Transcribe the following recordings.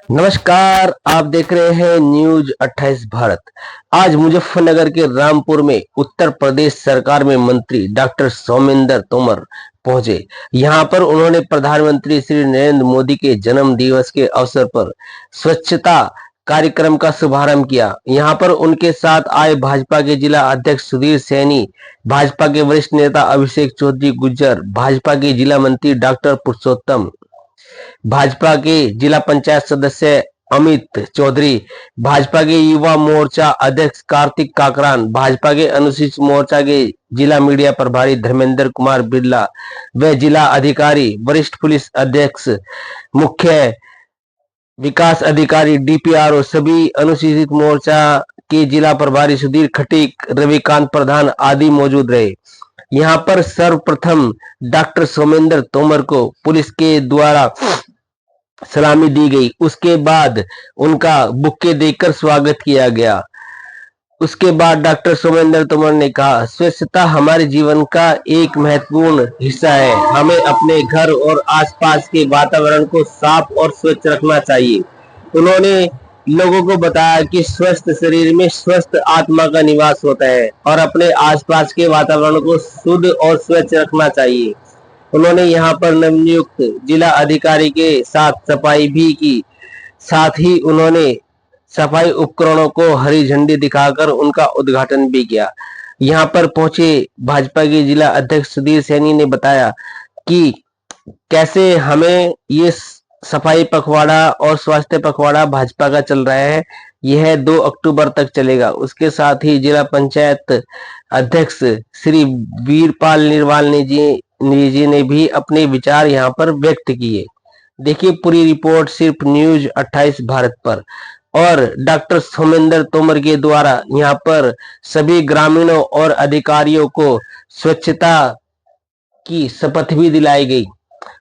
नमस्कार, आप देख रहे हैं न्यूज 28 भारत। आज मुजफ्फरनगर के रामपुर में उत्तर प्रदेश सरकार में मंत्री डॉक्टर सोमेंद्र तोमर पहुंचे। यहां पर उन्होंने प्रधानमंत्री श्री नरेंद्र मोदी के जन्म दिवस के अवसर पर स्वच्छता कार्यक्रम का शुभारंभ किया। यहां पर उनके साथ आए भाजपा के जिला अध्यक्ष सुधीर सैनी, भाजपा के वरिष्ठ नेता अभिषेक चौधरी गुज्जर, भाजपा के जिला मंत्री डॉक्टर पुरुषोत्तम, भाजपा के जिला पंचायत सदस्य अमित चौधरी, भाजपा के युवा मोर्चा अध्यक्ष कार्तिक काकरान, भाजपा के अनुसूचित मोर्चा के जिला मीडिया प्रभारी धर्मेंद्र कुमार बिरला व जिला अधिकारी, वरिष्ठ पुलिस अधीक्षक, मुख्य विकास अधिकारी डीपीआरओ, सभी अनुसूचित मोर्चा के जिला प्रभारी सुधीर खटीक, रविकांत प्रधान आदि मौजूद रहे। यहाँ पर सर्वप्रथम डॉक्टर सोमेंद्र तोमर को पुलिस के द्वारा सलामी दी गई। उसके बाद उनका बुक्के देकर स्वागत किया गया। उसके बाद डॉक्टर सोमेंद्र तोमर ने कहा, स्वच्छता हमारे जीवन का एक महत्वपूर्ण हिस्सा है। हमें अपने घर और आसपास के वातावरण को साफ और स्वच्छ रखना चाहिए। उन्होंने लोगों को बताया कि स्वस्थ शरीर में स्वस्थ आत्मा का निवास होता है और अपने आसपास के वातावरण को शुद्ध और स्वच्छ रखना चाहिए। उन्होंने यहाँ पर नवनियुक्त जिला अधिकारी के साथ सफाई भी की। साथ ही उन्होंने सफाई उपकरणों को हरी झंडी दिखाकर उनका उद्घाटन भी किया। यहाँ पर पहुंचे भाजपा के जिला अध्यक्ष सुधीर सैनी ने बताया कि कैसे हमें ये सफाई पखवाड़ा और स्वास्थ्य पखवाड़ा भाजपा का चल रहा है। यह 2 अक्टूबर तक चलेगा। उसके साथ ही जिला पंचायत अध्यक्ष श्री वीरपाल निर्वाल जी ने भी अपने विचार यहाँ पर व्यक्त किए। देखिए पूरी रिपोर्ट सिर्फ न्यूज 28 भारत पर। और डॉक्टर सोमेंद्र तोमर के द्वारा यहाँ पर सभी ग्रामीणों और अधिकारियों को स्वच्छता की शपथ भी दिलाई गई।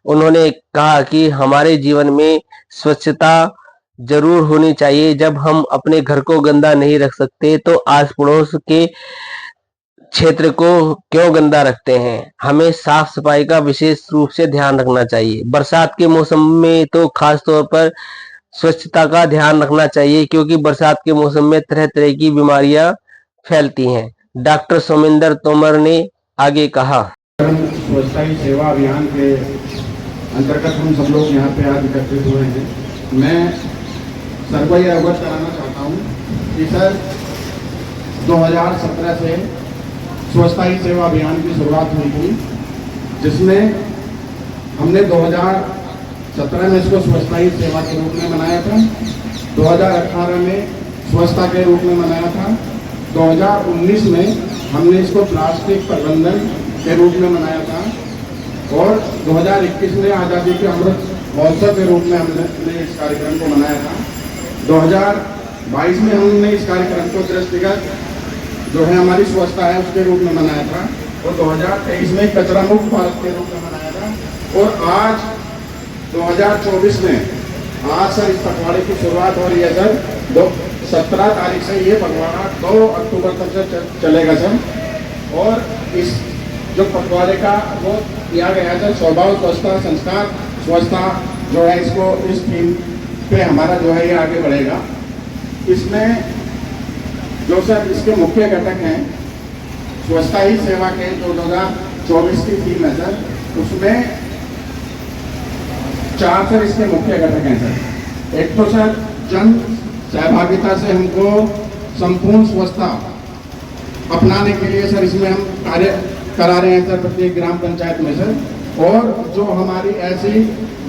उन्होंने कहा कि हमारे जीवन में स्वच्छता जरूर होनी चाहिए। जब हम अपने घर को गंदा नहीं रख सकते तो आस पड़ोस के क्षेत्र को क्यों गंदा रखते हैं। हमें साफ सफाई का विशेष रूप से ध्यान रखना चाहिए। बरसात के मौसम में तो खास तौर पर स्वच्छता का ध्यान रखना चाहिए, क्योंकि बरसात के मौसम में तरह तरह की बीमारियां फैलती हैं। डॉक्टर सोमेंद्र तोमर ने आगे कहा, स्वच्छता ही सेवा अभियान के अंतर्गत हम सब लोग यहाँ पे आज एकत्रित हुए हैं। मैं सर को यह अवगत कराना चाहता हूँ कि सर 2017 से स्वच्छता ही सेवा अभियान की शुरुआत हुई थी, जिसमें हमने 2017 में इसको स्वच्छता ही सेवा के रूप में मनाया था, 2018 में स्वच्छता के रूप में मनाया था, 2019 में हमने इसको प्लास्टिक प्रबंधन के रूप में मनाया था और 2021 में आज़ादी के अमृत महोत्सव के रूप में हमने इस कार्यक्रम को मनाया था। 2022 में हमने इस कार्यक्रम को दृष्टिगत जो है हमारी स्वच्छता है उसके रूप में मनाया था और 2023 में कचरा मुक्त भारत के रूप में मनाया था। और आज 2024 में आज सर इस पखवाड़े की शुरुआत हो रही है सर। 17 तारीख से ये पखवाड़ा 2 अक्टूबर तक से चलेगा सर। और इस जो पखवाड़े का वो किया गया है स्वभाव स्वच्छता संस्कार स्वच्छता जो है इसको इस थीम पे हमारा जो है ये आगे बढ़ेगा। इसमें जो सर इसके मुख्य घटक हैं स्वच्छता ही सेवा के जो 2024 की थीम है सर, उसमें 4 सर इसके मुख्य घटक हैं सर। एक तो सर जन सहभागिता से हमको संपूर्ण स्वच्छता अपनाने के लिए सर इसमें हम कार्य करा रहे हैं सर प्रत्येक ग्राम पंचायत में सर। और जो हमारी ऐसी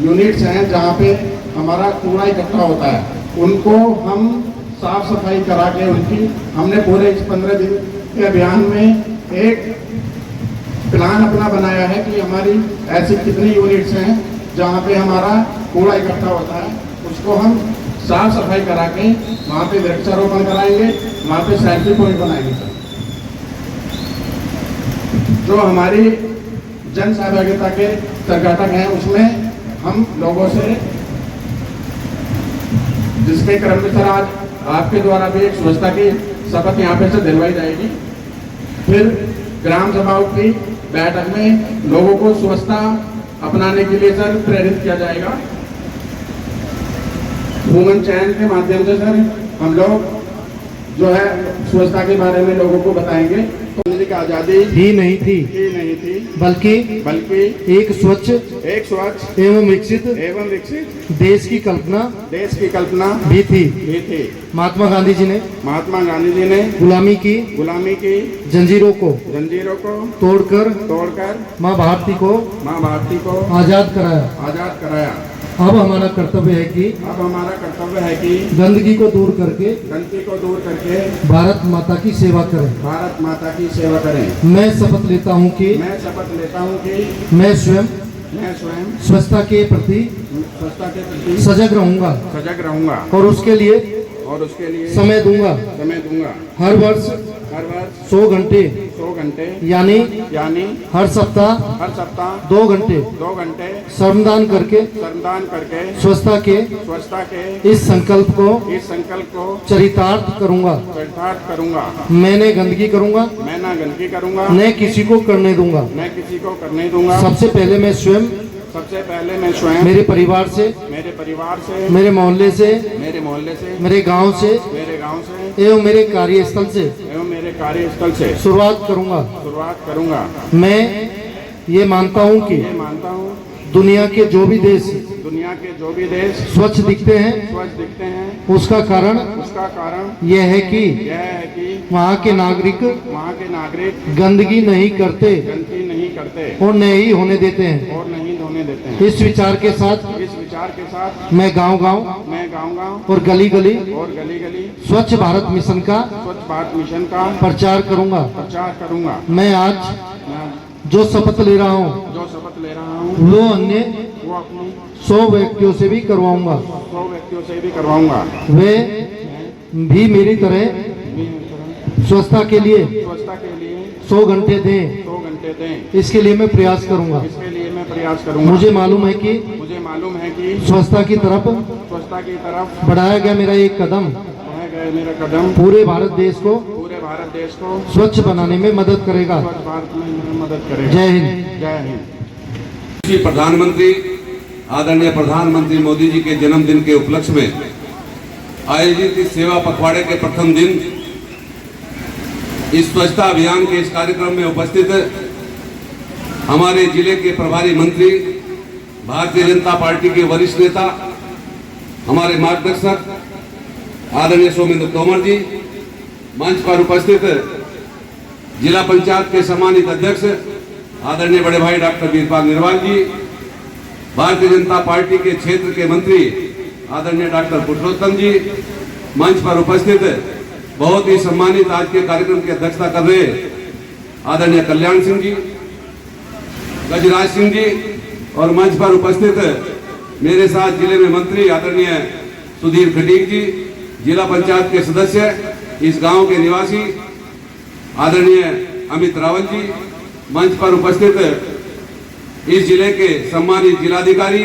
यूनिट्स हैं जहाँ पे हमारा कूड़ा इकट्ठा होता है उनको हम साफ सफाई करा के उनकी हमने पूरे इस 15 दिन के अभियान में एक प्लान अपना बनाया है कि हमारी ऐसी कितनी यूनिट्स हैं जहाँ पे हमारा कूड़ा इकट्ठा होता है उसको हम साफ सफाई करा के वहाँ पे वृक्षारोपण कराएंगे, वहाँ पे सेल्फी पॉइंट बनाएंगे सर। जो हमारी जन सहभागिता के घटक हैं उसमें हम लोगों से जिसके क्रम में सर आज आपके द्वारा भी एक स्वच्छता की शपथ यहाँ पे से दिलवाई जाएगी। फिर ग्राम सभाओं की बैठक में लोगों को स्वच्छता अपनाने के लिए सर प्रेरित किया जाएगा। वुमेन चैन के माध्यम से सर हम लोग जो है स्वच्छता के बारे में लोगों को बताएंगे। तो गांधी जी की आजादी ही नहीं थी बल्कि एक स्वच्छ एवं विकसित देश की कल्पना भी थी। महात्मा गांधी जी ने गुलामी की जंजीरों को तोड़कर माँ भारती को आजाद कराया। अब हमारा कर्तव्य है कि गंदगी को दूर करके भारत माता की सेवा करें। मैं शपथ लेता हूँ कि मैं स्वयं स्वच्छता के प्रति सजग रहूंगा और उसके लिए समय दूंगा। हर वर्ष 100 घंटे यानी हर सप्ताह 2 घंटे श्रमदान करके स्वच्छता के इस संकल्प को चरितार्थ करूंगा। मैंने गंदगी करूंगा न किसी को करने दूंगा। सबसे पहले मैं स्वयं मेरे परिवार से मेरे मोहल्ले से मेरे गांव से एवं मेरे कार्यस्थल से शुरुआत करूंगा। मैं ये मानता हूं कि दुनिया के जो भी देश स्वच्छ दिखते हैं उसका कारण यह है कि वहाँ के नागरिक गंदगी नहीं करते और न ही होने देते हैं। इस विचार के साथ मैं गांव और गली गली स्वच्छ भारत मिशन का प्रचार करूंगा। मैं आज जो शपथ ले रहा हूँ वो अन्य 100 व्यक्तियों से भी करवाऊंगा। वे भी मेरी तरह स्वच्छता के लिए 100 घंटे दें। इसके लिए मैं प्रयास करूंगा। मुझे मालूम है कि स्वच्छता की तरफ बढ़ाया गया मेरा एक कदम पूरे भारत देश को स्वच्छ बनाने में मदद करेगा। जय हिंद। प्रधानमंत्री आदरणीय प्रधानमंत्री मोदी जी के जन्मदिन के उपलक्ष्य में आयोजित इस सेवा पखवाड़े के प्रथम दिन इस स्वच्छता अभियान के इस कार्यक्रम में उपस्थित हमारे जिले के प्रभारी मंत्री, भारतीय जनता पार्टी के वरिष्ठ नेता, हमारे मार्गदर्शक आदरणीय सोमेंद्र तोमर जी, मंच पर उपस्थित जिला पंचायत के सम्मानित अध्यक्ष आदरणीय बड़े भाई डॉक्टर वीरपाल निर्वाल जी, भारतीय जनता पार्टी के क्षेत्र के मंत्री आदरणीय डॉक्टर पुरुषोत्तम जी, मंच पर उपस्थित बहुत ही सम्मानित आज के कार्यक्रम की अध्यक्षता कर रहे आदरणीय कल्याण सिंह जी, गजराज सिंह जी और मंच पर उपस्थित मेरे साथ जिले में मंत्री आदरणीय सुधीर खटीक जी, जिला पंचायत के सदस्य, इस गांव के निवासी आदरणीय अमित रावल जी, मंच पर उपस्थित इस जिले के सम्मानित जिलाधिकारी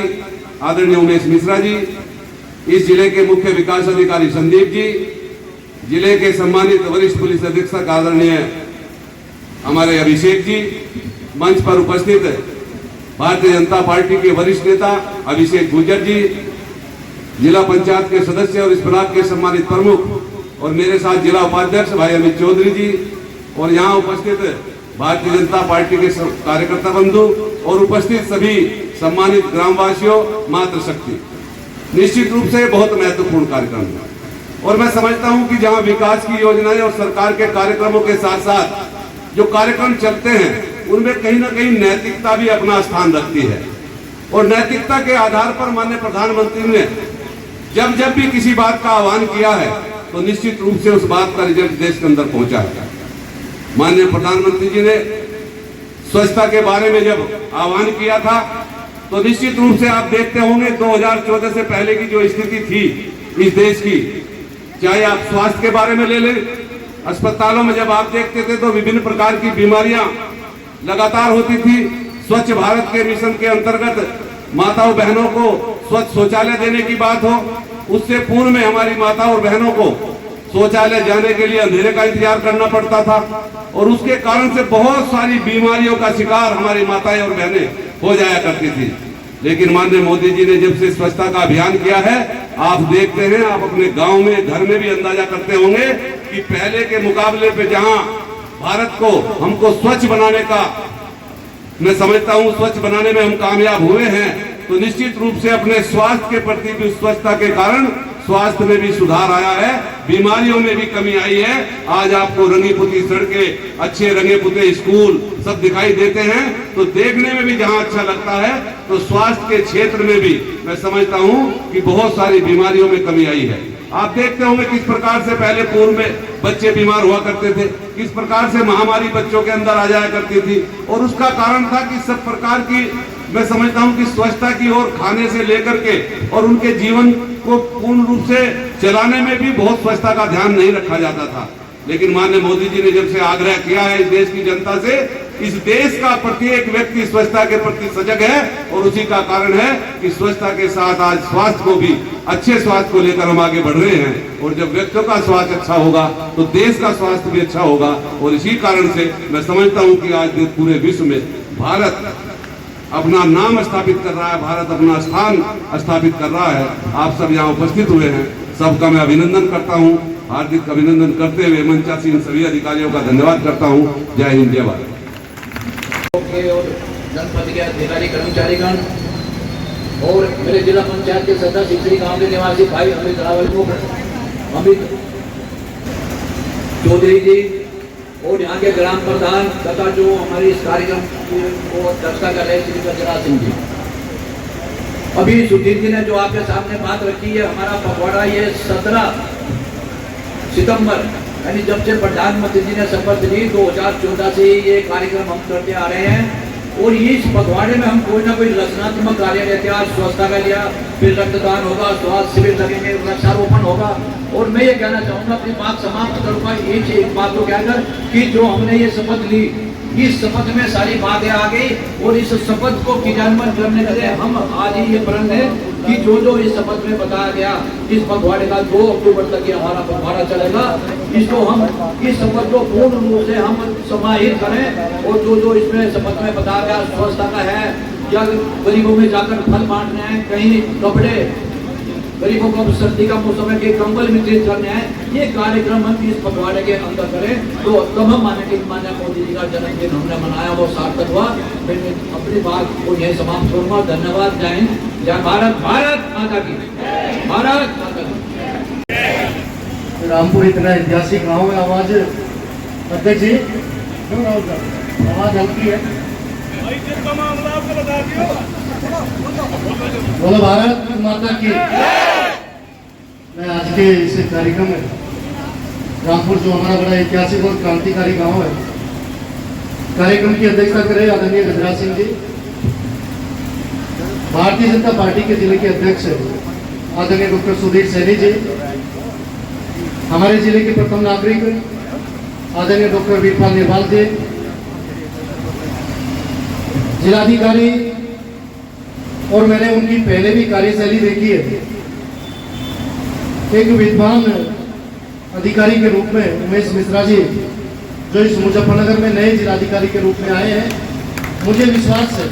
आदरणीय उमेश मिश्रा जी, इस जिले के मुख्य विकास अधिकारी संदीप जी, जिले के सम्मानित वरिष्ठ पुलिस अधीक्षक आदरणीय हमारे अभिषेक जी, मंच पर उपस्थित भारतीय जनता पार्टी के वरिष्ठ नेता अभिषेक गुर्जर जी, जिला पंचायत के सदस्य और इस ब्लॉक के सम्मानित प्रमुख और मेरे साथ जिला उपाध्यक्ष भाई अमित चौधरी जी और यहाँ उपस्थित भारतीय जनता पार्टी के कार्यकर्ता बंधु और उपस्थित सभी सम्मानित ग्रामवासियों, मातृशक्ति। निश्चित रूप से बहुत महत्वपूर्ण कार्यक्रम है और मैं समझता हूं कि जहां विकास की योजनाएं और सरकार के कार्यक्रमों के साथ साथ जो कार्यक्रम चलते हैं उनमें कहीं ना कहीं नैतिकता भी अपना स्थान रखती है और नैतिकता के आधार पर माननीय प्रधानमंत्री ने जब जब भी किसी बात का आह्वान किया है तो निश्चित रूप से उस बात का रिजल्ट देश के अंदर पहुंचा है। माननीय प्रधानमंत्री जी ने स्वच्छता के बारे में जब आह्वान किया था तो निश्चित रूप से आप देखते होंगे 2014 से पहले की जो स्थिति थी इस देश की, चाहे आप स्वास्थ्य के बारे में ले लें, अस्पतालों में जब आप देखते थे तो विभिन्न प्रकार की बीमारियां लगातार होती थी। स्वच्छ भारत के मिशन के अंतर्गत माताओं बहनों को स्वच्छ शौचालय देने की बात हो, उससे पूर्व में हमारी माताओं और बहनों को शौचालय जाने के लिए अंधेरे का इंतजार करना पड़ता था और उसके कारण से बहुत सारी बीमारियों का शिकार हमारी माताएं और बहनें हो जाया करती थी। लेकिन माननीय मोदी जी ने जब से स्वच्छता का अभियान किया है, आप देखते हैं, आप अपने गांव में, घर में भी अंदाजा करते होंगे कि पहले के मुकाबले पे जहां भारत को, हमको स्वच्छ बनाने का, मैं समझता हूं स्वच्छ बनाने में हम कामयाब हुए हैं, तो निश्चित रूप से अपने स्वास्थ्य के प्रति भी स्वच्छता के कारण स्वास्थ्य में भी सुधार आया है, बीमारियों में भी कमी आई है। आज आपको रंगी पुती सड़कें, अच्छे रंगे पुते स्कूल सब दिखाई देते हैं, तो देखने में भी जहां अच्छा लगता है, तो स्वास्थ्य के क्षेत्र में भी मैं समझता हूं कि बहुत सारी बीमारियों में कमी आई है। आप देखते होंगे किस प्रकार से पहले पूर्व में बच्चे बीमार हुआ करते थे, किस प्रकार से महामारी बच्चों के अंदर आ जाया करती थी, और उसका कारण था कि सब प्रकार की, मैं समझता हूं कि स्वच्छता की ओर खाने से लेकर के और उनके जीवन को पूर्ण रूप से चलाने में भी बहुत स्वच्छता का ध्यान नहीं रखा जाता था। लेकिन माननीय मोदी जी ने जब से आग्रह किया है इस देश की जनता से, इस देश का प्रत्येक व्यक्ति स्वच्छता के प्रति सजग है, और उसी का कारण है कि स्वच्छता के साथ आज स्वास्थ्य को भी, अच्छे स्वास्थ्य को लेकर हम आगे बढ़ रहे हैं। और जब व्यक्तियों का स्वास्थ्य अच्छा होगा तो देश का स्वास्थ्य भी अच्छा होगा, और इसी कारण से मैं समझता हूं कि आज पूरे विश्व में भारत अपना नाम स्थापित कर रहा है, भारत अपना स्थान स्थापित कर रहा है। आप सब यहाँ उपस्थित हुए हैं, सबका मैं अभिनंदन करता हूँ। हार्दिक अभिनंदन करते हुए मंचासीन सभी अधिकारियों का धन्यवाद करता हूँ। जय हिंद, जय भारत। और जनपद के अधिकारी कर्मचारीगण और मेरे जिला पंचायत के सदस्य, सिकरी गांव के निवासी भाई अमित रावल को, अमित चौधरी जी और यहाँ के ग्राम प्रधान तथा जो हमारी इस कार्यक्रम को अध्यक्षता कर रहे श्री गजरा सिंह जी। अभी सुधीर जी ने जो आपके सामने बात रखी है, हमारा पखवाड़ा ये 17 सितंबर यानी जब से प्रधानमंत्री जी ने शपथ ली 2014 से ये कार्यक्रम हम करते आ रहे हैं, और इस पखवाड़े में हम कोई ना कोई रचनात्मक कार्य लेते हैं। आज स्वच्छता का लिया, फिर रक्तदान होगा, स्वास्थ्य शिविर लगेंगे, वृक्षारोपण होगा। और मैं ये कहना चाहूंगा, अपनी बात समाप्त करूंगा एक बात को कहकर कि जो हमने ये शपथ ली, इस शपथ में सारी बातें आ गई, और इस शपथ को क्रियान्वयन करने के लिए हम आज ही ये प्रण है कि जो जो इस शपथ में बताया गया, इस पखवाड़े का 2 अक्टूबर तक ये हमारा पखवाड़ा चलेगा, इसको हम इस शपथ को पूर्ण रूप से हम समाहित करें। और जो जो इसमें शपथ में बताया गया, स्वच्छता का है, या गरीबों में जाकर फल बांटने हैं, कहीं कपड़े, गरीबों को सर्दी का मौसम है कि कंबल वितरित करने हैं, ये कार्यक्रम हम इस पखवाड़े के अंदर करें, तो तब हम माने कि माननीय मोदी जी का जन्मदिन हमने मनाया, वो सार्थक हुआ। मैं अपनी बात को यही समाप्त करूंगा। धन्यवाद। जय हिंद, जय भारत, भारत माता की, भारत माता की। रामपुर इतना ऐतिहासिक गाँव है। आवाज अध्यक्ष जी, आवाज हल्की है। बोलो भारत माता की। मैं आज के इस कार्यक्रम में रामपुर जो हमारा बड़ा ऐतिहासिक और क्रांतिकारी गांव है, कार्यक्रम की अध्यक्षता करें आदरणीय गजरा सिंह जी, भारतीय जनता पार्टी के जिले के अध्यक्ष आदरणीय डॉक्टर सुधीर सैनी जी, हमारे जिले के प्रथम नागरिक आदरणीय डॉक्टर वीरपाल निर्वाल जी, जिलाधिकारी, और मैंने उनकी पहले भी कार्यशैली देखी है, एक विद्वान अधिकारी के रूप में उमेश मिश्रा जी जो इस मुजफ्फरनगर में नए जिलाधिकारी के रूप में आए हैं, मुझे विश्वास है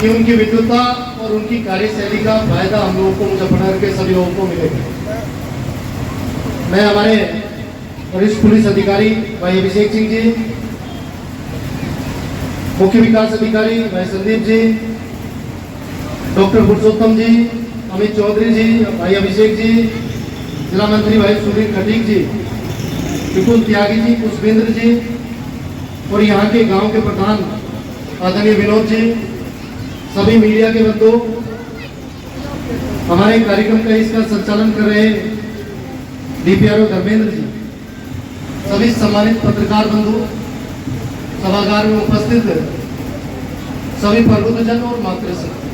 कि उनकी विद्वता और उनकी कार्यशैली का फायदा हम लोगों को, मुजफ्फरनगर के सभी लोगों को मिलेगा। मैं हमारे वरिष्ठ पुलिस अधिकारी भाई अभिषेक सिंह जी, मुख्य विकास अधिकारी भाई संदीप जी, डॉक्टर पुरुषोत्तम जी, अमित चौधरी जी, भाई अभिषेक जी, जिला मंत्री भाई सुधीर खटीक जी, विपुल त्यागी जी, पुष्पेंद्र जी, और यहाँ के गांव के प्रधान आदरणीय विनोद जी, सभी मीडिया के बंधु, हमारे कार्यक्रम का इसका संचालन कर रहे डीपीआरओ धर्मेंद्र जी, सभी सम्मानित पत्रकार बंधु, सभागार में उपस्थित सभी प्रबुद्धजन और मातृशक्ति,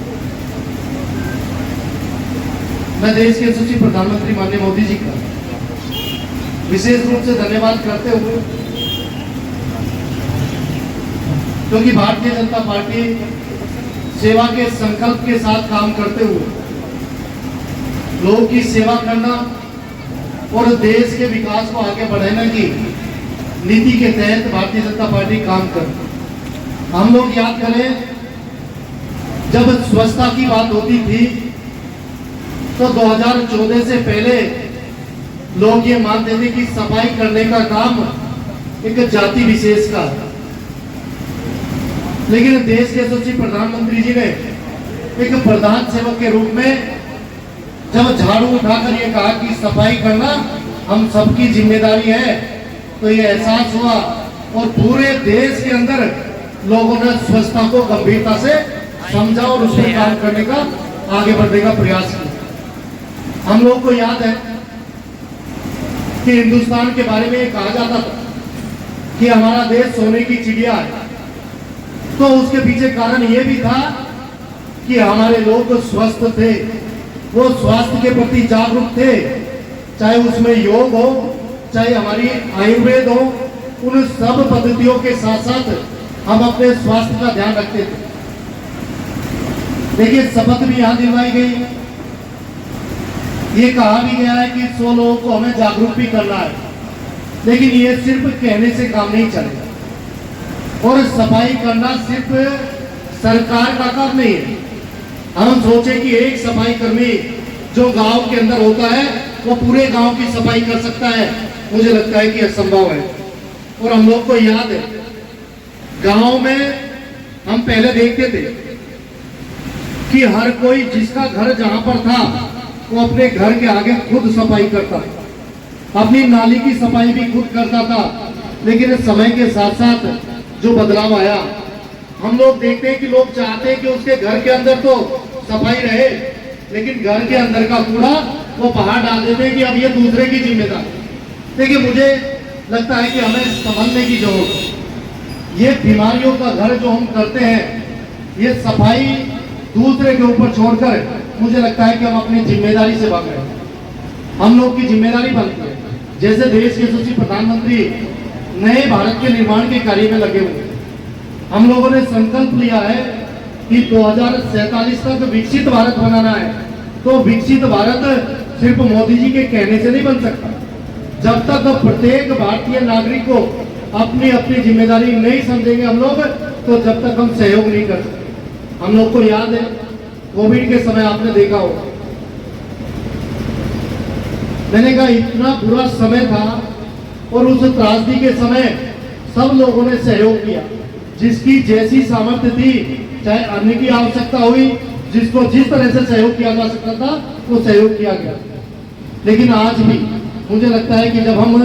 मैं देश के यशस्वी प्रधानमंत्री माननीय मोदी जी का विशेष रूप से धन्यवाद करते हुए, क्योंकि भारतीय जनता पार्टी सेवा के संकल्प के साथ काम करते हुए लोगों की सेवा करना और देश के विकास को आगे बढ़ाने की नीति के तहत भारतीय जनता पार्टी काम कर। हम लोग याद करें जब स्वच्छता की बात होती थी तो 2014 से पहले लोग ये मानते थे कि सफाई करने का काम एक जाति विशेष का है। लेकिन देश के यशस्वी प्रधानमंत्री जी ने एक प्रधान सेवक के रूप में जब झाड़ू उठाकर ये कहा कि सफाई करना हम सबकी जिम्मेदारी है, तो ये एहसास हुआ और पूरे देश के अंदर लोगों ने स्वच्छता को गंभीरता से समझा और उस पर काम करने का, आगे बढ़ने का प्रयास किया। हम लोग को याद है कि हिंदुस्तान के बारे में कहा जाता था कि हमारा देश सोने की चिड़िया है, तो उसके पीछे कारण यह भी था कि हमारे लोग स्वस्थ थे, वो स्वास्थ्य के प्रति जागरूक थे, चाहे उसमें योग हो, चाहे हमारी आयुर्वेद हो, उन सब पद्धतियों के साथ साथ हम अपने स्वास्थ्य का ध्यान रखते थे। देखिए, शपथ भी यहां दिलवाई गई, ये कहा भी गया है कि 100 लोगों को हमें जागरूक भी करना है, लेकिन ये सिर्फ कहने से काम नहीं चलेगा और सफाई करना सिर्फ सरकार का काम नहीं है। हम सोचे कि एक सफाई कर्मी जो गांव के अंदर होता है वो पूरे गांव की सफाई कर सकता है, मुझे लगता है कि असंभव है। और हम लोग को याद है, गांव में हम पहले देखते थे कि हर कोई जिसका घर जहां पर था वो अपने घर के आगे खुद सफाई करता था, अपनी नाली की सफाई भी खुद करता था। लेकिन समय के साथ साथ जो बदलाव आया, हम लोग देखते हैं कि लोग चाहते हैं कि उसके घर के अंदर तो सफाई रहे, लेकिन घर के अंदर का कूड़ा वो बाहर डाल देते हैं कि अब ये दूसरे की जिम्मेदारी। देखिए, मुझे लगता है कि हमें समझने की जरूरत है, ये बीमारियों का घर जो हम करते हैं, ये सफाई दूसरे के ऊपर छोड़कर मुझे लगता है कि हम अपनी जिम्मेदारी से भाग रहे हैं। हम लोग की जिम्मेदारी बनती है, जैसे देश के यशस्वी प्रधानमंत्री नए भारत के निर्माण के कार्य में लगे हुए, हम लोगों ने संकल्प लिया है कि 2047 तक विकसित भारत बनाना है। तो विकसित भारत सिर्फ मोदी जी के कहने से नहीं बन सकता। जब तक प्रत्येक भारतीय नागरिक को अपनी अपनी जिम्मेदारी नहीं समझेंगे हम लोग, तो जब तक हम सहयोग नहीं कर सकते। हम लोग को याद है, कोविड के समय आपने देखा हो, मैंने कहा इतना बुरा समय था और उस त्रासदी के समय सब लोगों ने सहयोग किया, जिसकी जैसी सामर्थ्य थी, चाहे अन्न की आवश्यकता हुई, जिसको जिस तरह से सहयोग किया जा सकता था वो सहयोग किया गया। लेकिन आज भी मुझे लगता है कि जब हम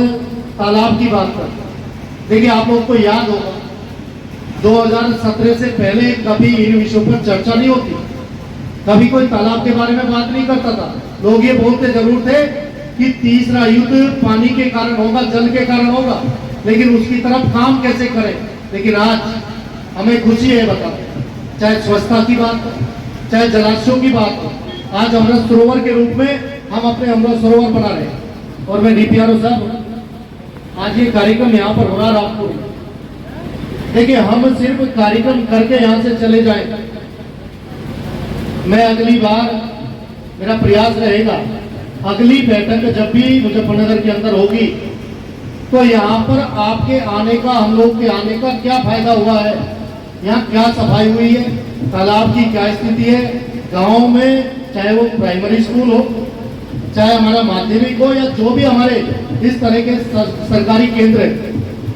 तालाब की बात करते हैं, देखिए आप लोग को याद होगा 2017 से पहले कभी इन विषयों पर चर्चा नहीं होती, कभी कोई तालाब के बारे में बात नहीं करता था। लोग ये बोलते जरूर थे कि तीसरा युद्ध पानी के कारण होगा, जल के कारण होगा, लेकिन उसकी तरफ काम कैसे करें। लेकिन आज हमें खुशी है बता, चाहे स्वच्छता की बात हो, चाहे जलाशयों की बात हो, आज अमृत सरोवर के रूप में हम अपने अमृत सरोवर बना रहे हैं। और मैं डीपीआरओ साहब, आज ये कार्यक्रम यहाँ पर हो रहा रामपुर में, देखिए हम सिर्फ कार्यक्रम करके यहाँ से चले जाएं, मैं अगली बार मेरा प्रयास रहेगा, अगली बैठक जब भी मुजफ्फरनगर के अंदर होगी तो यहाँ पर आपके आने का, हम लोग के आने का क्या फायदा हुआ है, यहाँ क्या सफाई हुई है, तालाब की क्या स्थिति है, गांव में चाहे वो प्राइमरी स्कूल हो, चाहे हमारा माध्यमिक हो, या जो भी हमारे इस तरह के सरकारी केंद्र है,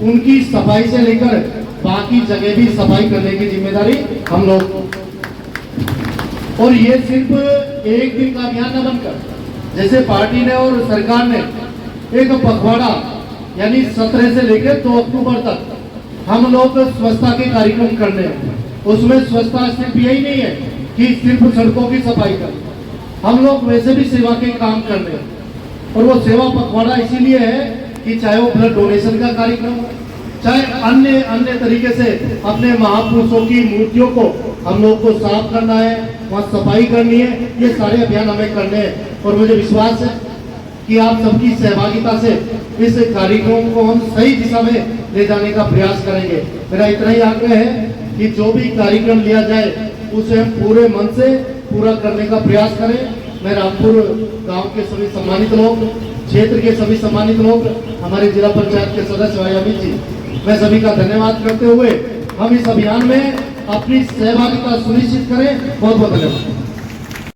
उनकी सफाई से लेकर बाकी जगह भी सफाई करने की जिम्मेदारी हम लोग को। और ये सिर्फ एक दिन का अभियान न बनकर, जैसे पार्टी ने और सरकार ने एक पखवाड़ा यानी 17 से लेकर 2 अक्टूबर तक हम लोग स्वच्छता के कार्यक्रम करने हैं। उसमें स्वच्छता सिर्फ यही नहीं है कि सिर्फ सड़कों की सफाई कर, हम लोग वैसे भी सेवा के काम कर रहे हैं। और वो सेवा पखवाड़ा इसीलिए है कि चाहे वो ब्लड डोनेशन का कार्यक्रम हो, चाहे अन्य तरीके से अपने महापुरुषों की मूर्तियों को हम लोग को साफ करना है, वहाँ सफाई करनी है, ये सारे अभियान हमें करने हैं। और मुझे विश्वास है कि आप सबकी सहभागिता से इस कार्यक्रम को हम सही दिशा में ले जाने का प्रयास करेंगे। मेरा इतना ही आग्रह है कि जो भी कार्यक्रम लिया जाए उसे हम पूरे मन से पूरा करने का प्रयास करें। मैं रामपुर गांव के सभी सम्मानित लोग, क्षेत्र के सभी सम्मानित लोग, हमारे जिला पंचायत के सदस्य भाई अमित जी, मैं सभी का धन्यवाद करते हुए हम इस अभियान में अपनी सहभागिता सुनिश्चित करें। बहुत बहुत धन्यवाद।